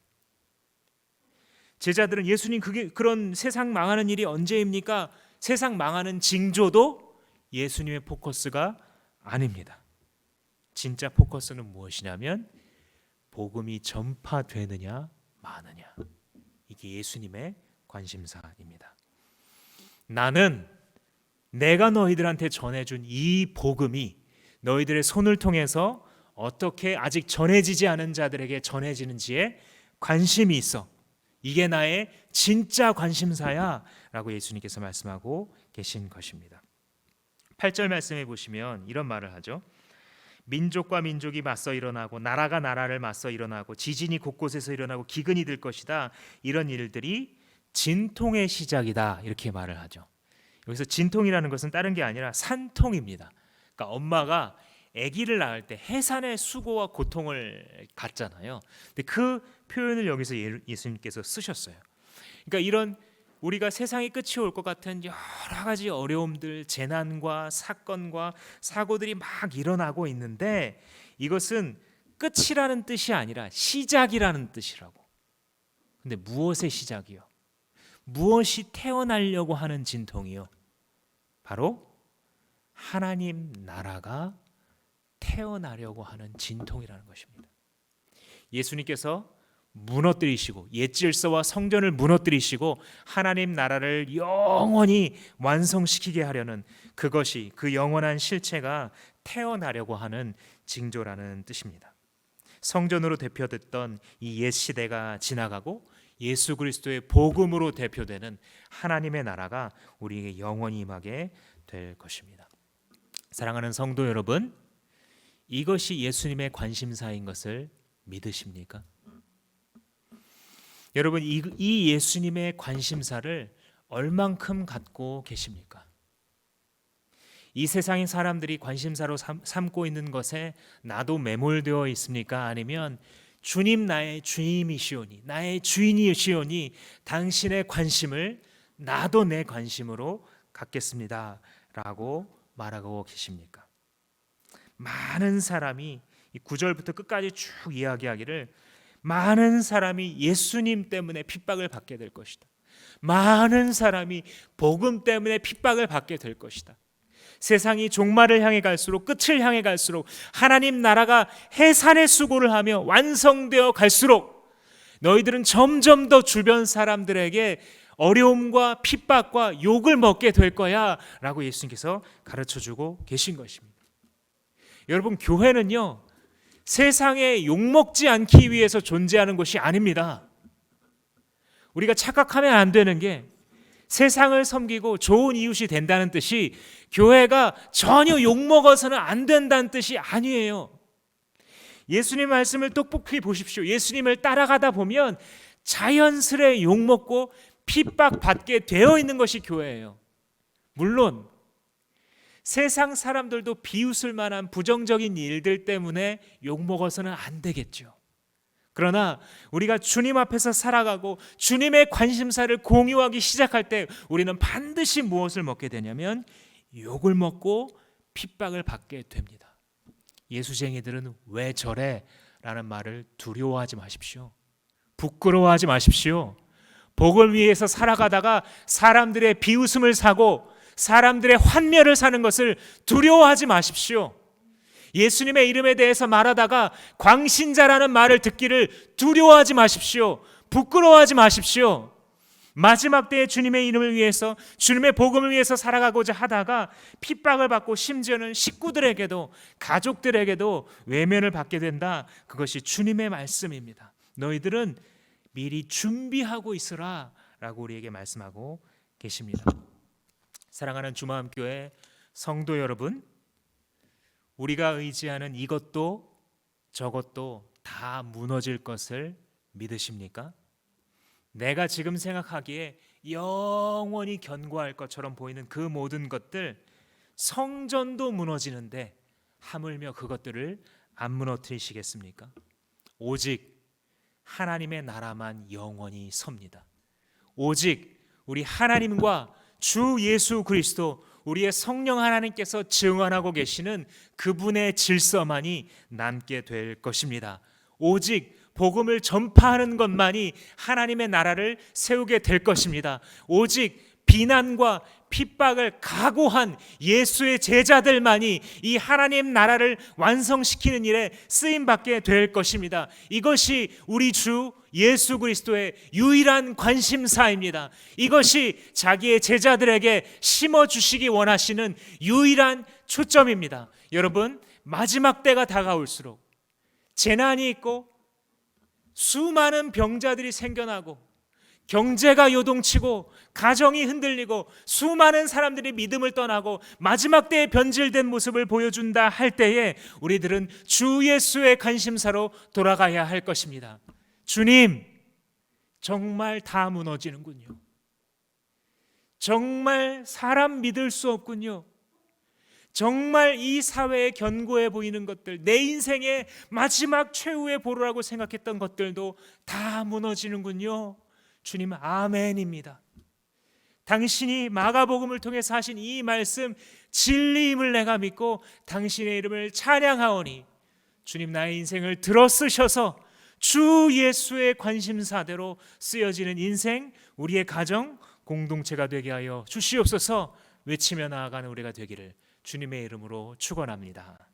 제자들은 예수님 그런 세상 망하는 일이 언제입니까? 세상 망하는 징조도 예수님의 포커스가 아닙니다. 진짜 포커스는 무엇이냐면 복음이 전파되느냐 마느냐. 이게 예수님의 관심사입니다. 나는 내가 너희들한테 전해준 이 복음이 너희들의 손을 통해서 어떻게 아직 전해지지 않은 자들에게 전해지는지에 관심이 있어. 이게 나의 진짜 관심사야 라고 예수님께서 말씀하고 계신 것입니다. 8절 말씀해 보시면 이런 말을 하죠. 민족과 민족이 맞서 일어나고 나라가 나라를 맞서 일어나고 지진이 곳곳에서 일어나고 기근이 들 것이다. 이런 일들이 진통의 시작이다. 이렇게 말을 하죠. 여기서 진통이라는 것은 다른 게 아니라 산통입니다. 그러니까 엄마가 아기를 낳을 때 해산의 수고와 고통을 갖잖아요. 근데 그 표현을 여기서 예수님께서 쓰셨어요. 그러니까 이런 우리가 세상이 끝이 올 것 같은 여러 가지 어려움들, 재난과 사건과 사고들이 막 일어나고 있는데 이것은 끝이라는 뜻이 아니라 시작이라는 뜻이라고. 근데 무엇의 시작이요? 무엇이 태어나려고 하는 진통이요? 바로 하나님 나라가 태어나려고 하는 진통이라는 것입니다. 예수님께서 무너뜨리시고 옛 질서와 성전을 무너뜨리시고 하나님 나라를 영원히 완성시키게 하려는 그것이 그 영원한 실체가 태어나려고 하는 징조라는 뜻입니다. 성전으로 대표됐던 이 옛 시대가 지나가고 예수 그리스도의 복음으로 대표되는 하나님의 나라가 우리에게 영원히 임하게 될 것입니다. 사랑하는 성도 여러분, 이것이 예수님의 관심사인 것을 믿으십니까? 여러분 이 예수님의 관심사를 얼만큼 갖고 계십니까? 이 세상의 사람들이 관심사로 삼고 있는 것에 나도 매몰되어 있습니까? 아니면 주님 나의 주임이시오니, 나의 주인이시오니 당신의 관심을 나도 내 관심으로 갖겠습니다 라고 말하고 계십니까? 많은 사람이 이 9절부터 끝까지 쭉 이야기하기를 많은 사람이 예수님 때문에 핍박을 받게 될 것이다. 많은 사람이 복음 때문에 핍박을 받게 될 것이다. 세상이 종말을 향해 갈수록, 끝을 향해 갈수록, 하나님 나라가 해산의 수고를 하며 완성되어 갈수록 너희들은 점점 더 주변 사람들에게 어려움과 핍박과 욕을 먹게 될 거야 라고 예수님께서 가르쳐주고 계신 것입니다. 여러분, 교회는요 세상에 욕먹지 않기 위해서 존재하는 것이 아닙니다. 우리가 착각하면 안 되는 게 세상을 섬기고 좋은 이웃이 된다는 뜻이 교회가 전혀 욕먹어서는 안 된다는 뜻이 아니에요. 예수님 말씀을 똑똑히 보십시오. 예수님을 따라가다 보면 자연스레 욕먹고 핍박받게 되어 있는 것이 교회예요. 물론 세상 사람들도 비웃을 만한 부정적인 일들 때문에 욕먹어서는 안 되겠죠. 그러나 우리가 주님 앞에서 살아가고 주님의 관심사를 공유하기 시작할 때 우리는 반드시 무엇을 먹게 되냐면 욕을 먹고 핍박을 받게 됩니다. 예수쟁이들은 왜 저래? 라는 말을 두려워하지 마십시오. 부끄러워하지 마십시오. 복을 위해서 살아가다가 사람들의 비웃음을 사고 사람들의 환멸을 사는 것을 두려워하지 마십시오. 예수님의 이름에 대해서 말하다가 광신자라는 말을 듣기를 두려워하지 마십시오. 부끄러워하지 마십시오. 마지막 때에 주님의 이름을 위해서, 주님의 복음을 위해서 살아가고자 하다가 핍박을 받고 심지어는 식구들에게도, 가족들에게도 외면을 받게 된다. 그것이 주님의 말씀입니다. 너희들은 미리 준비하고 있으라 라고 우리에게 말씀하고 계십니다. 사랑하는 주마음교회 성도 여러분, 우리가 의지하는 이것도 저것도 다 무너질 것을 믿으십니까? 내가 지금 생각하기에 영원히 견고할 것처럼 보이는 그 모든 것들, 성전도 무너지는데 하물며 그것들을 안 무너뜨리시겠습니까? 오직 하나님의 나라만 영원히 섭니다. 오직 우리 하나님과 주 예수 그리스도, 우리의 성령 하나님께서 증언하고 계시는 그분의 질서만이 남게 될 것입니다. 오직 복음을 전파하는 것만이 하나님의 나라를 세우게 될 것입니다. 오직 비난과 핍박을 각오한 예수의 제자들만이 이 하나님 나라를 완성시키는 일에 쓰임받게 될 것입니다. 이것이 우리 주 예수 그리스도의 유일한 관심사입니다. 이것이 자기의 제자들에게 심어주시기 원하시는 유일한 초점입니다. 여러분, 마지막 때가 다가올수록 재난이 있고 수많은 병자들이 생겨나고 경제가 요동치고 가정이 흔들리고 수많은 사람들이 믿음을 떠나고 마지막 때에 변질된 모습을 보여준다 할 때에 우리들은 주 예수의 관심사로 돌아가야 할 것입니다. 주님, 정말 다 무너지는군요. 정말 사람 믿을 수 없군요. 정말 이 사회에 견고해 보이는 것들, 내 인생의 마지막 최후의 보루라고 생각했던 것들도 다 무너지는군요. 주님, 아멘입니다. 당신이 마가복음을 통해서 하신 이 말씀 진리임을 내가 믿고 당신의 이름을 찬양하오니 주님, 나의 인생을 들어쓰셔서 주 예수의 관심사대로 쓰여지는 인생, 우리의 가정, 공동체가 되게 하여 주시옵소서. 외치며 나아가는 우리가 되기를 주님의 이름으로 축원합니다.